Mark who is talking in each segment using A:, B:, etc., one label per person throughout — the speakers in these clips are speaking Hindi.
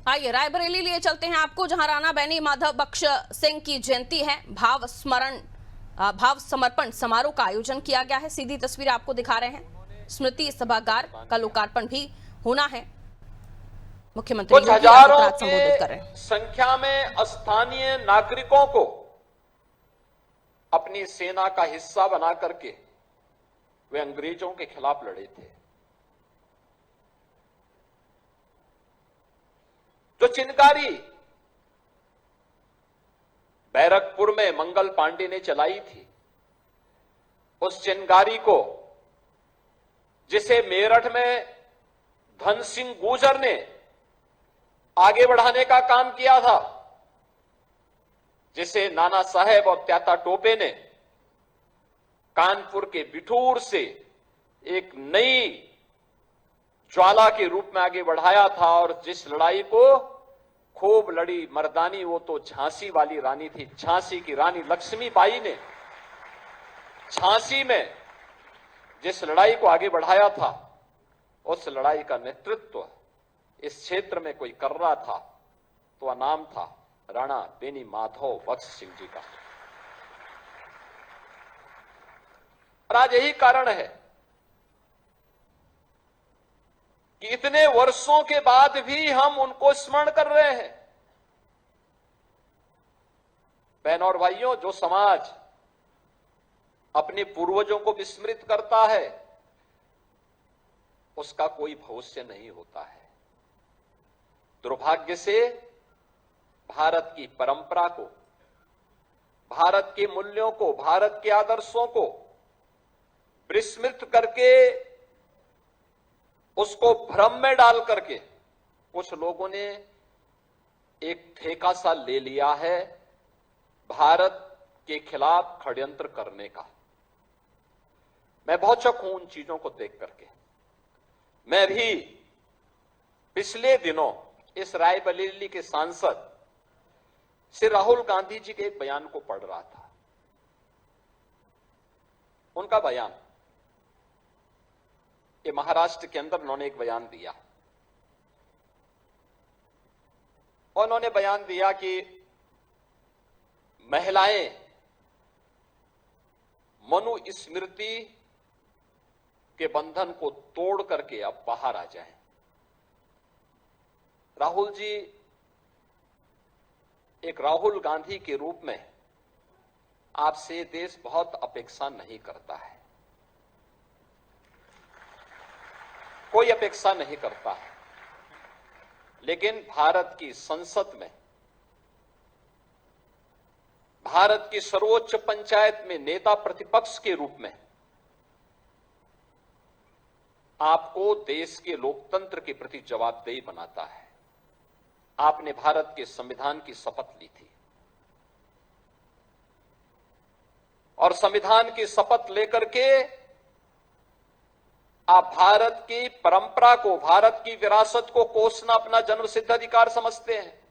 A: आइए रायबरेली लिए चलते हैं आपको, जहां राणा बेनी माधव बख्श सिंह की जयंती है। भाव समर्पण समारोह का आयोजन किया गया है। सीधी तस्वीर आपको दिखा रहे हैं। स्मृति सभागार का लोकार्पण भी होना है। मुख्यमंत्री
B: कुछ हजारों
A: संबोधित कर रहे हैं।
B: संख्या में स्थानीय नागरिकों को अपनी सेना का हिस्सा बना करके वे अंग्रेजों के खिलाफ लड़े थे। जो चिनगारी बैरकपुर में मंगल पांडे ने चलाई थी, उस चिनगारी को जिसे मेरठ में धन सिंह गुर्जर ने आगे बढ़ाने का काम किया था, जिसे नाना साहेब और त्याता टोपे ने कानपुर के बिठूर से एक नई ज्वाला के रूप में आगे बढ़ाया था, और जिस लड़ाई को खूब लड़ी मर्दानी, वो तो झांसी वाली रानी थी। झांसी की रानी लक्ष्मीबाई ने झांसी में जिस लड़ाई को आगे बढ़ाया था, उस लड़ाई का नेतृत्व इस क्षेत्र में कोई कर रहा था तो वह नाम था राणा बेनी माधव बख्श सिंह जी का। और आज यही कारण है कि इतने वर्षों के बाद भी हम उनको स्मरण कर रहे हैं। बहनों और भाइयों, जो समाज अपने पूर्वजों को विस्मृत करता है, उसका कोई भविष्य नहीं होता है। दुर्भाग्य से भारत की परंपरा को, भारत के मूल्यों को, भारत के आदर्शों को विस्मृत करके, उसको भ्रम में डाल करके कुछ लोगों ने एक ठेका सा ले लिया है भारत के खिलाफ षड्यंत्र करने का। मैं बहुत शक हूं उन चीजों को देख करके। मैं भी पिछले दिनों इस रायबरेली के सांसद श्री राहुल गांधी जी के एक बयान को पढ़ रहा था। उनका बयान, ये महाराष्ट्र के अंदर उन्होंने एक बयान दिया, और उन्होंने बयान दिया कि महिलाएं मनु स्मृति के बंधन को तोड़ करके अब बाहर आ जाएं। राहुल जी एक राहुल गांधी के रूप में आपसे देश बहुत अपेक्षा नहीं करता है, कोई अपेक्षा नहीं करता है। लेकिन भारत की संसद में, भारत की सर्वोच्च पंचायत में नेता प्रतिपक्ष के रूप में आपको देश के लोकतंत्र के प्रति जवाबदेही बनाता है। आपने भारत के संविधान की शपथ ली थी, और संविधान की शपथ लेकर के आप भारत की परंपरा को, भारत की विरासत को कोसना अपना जन्मसिद्ध अधिकार समझते हैं।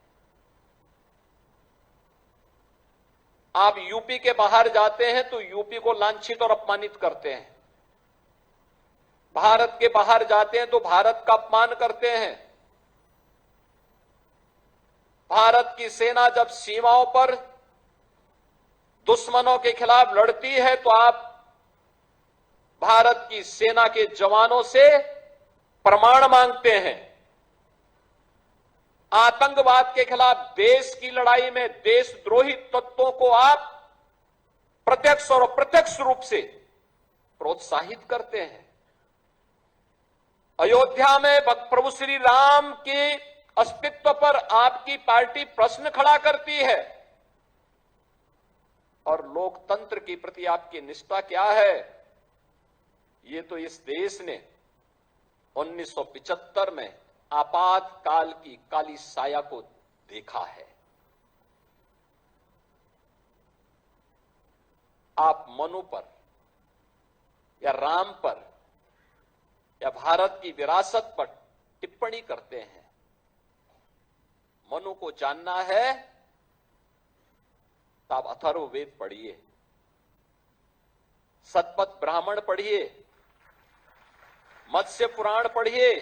B: आप यूपी के बाहर जाते हैं तो यूपी को लांछित और अपमानित करते हैं। भारत के बाहर जाते हैं तो भारत का अपमान करते हैं। भारत की सेना जब सीमाओं पर दुश्मनों के खिलाफ लड़ती है तो आप भारत की सेना के जवानों से प्रमाण मांगते हैं। आतंकवाद के खिलाफ देश की लड़ाई में देशद्रोही तत्वों को आप प्रत्यक्ष और अप्रत्यक्ष रूप से प्रोत्साहित करते हैं। अयोध्या में प्रभु श्री राम के अस्तित्व पर आपकी पार्टी प्रश्न खड़ा करती है, और लोकतंत्र के प्रति आपकी निष्ठा क्या है, ये तो इस देश ने 1975 में आपातकाल की काली साया को देखा है। आप मनु पर या राम पर या भारत की विरासत पर टिप्पणी करते हैं। मनु को जानना है तो आप अथर्ववेद पढ़िए, शतपथ ब्राह्मण पढ़िए, मत्स्य पुराण पढ़िए,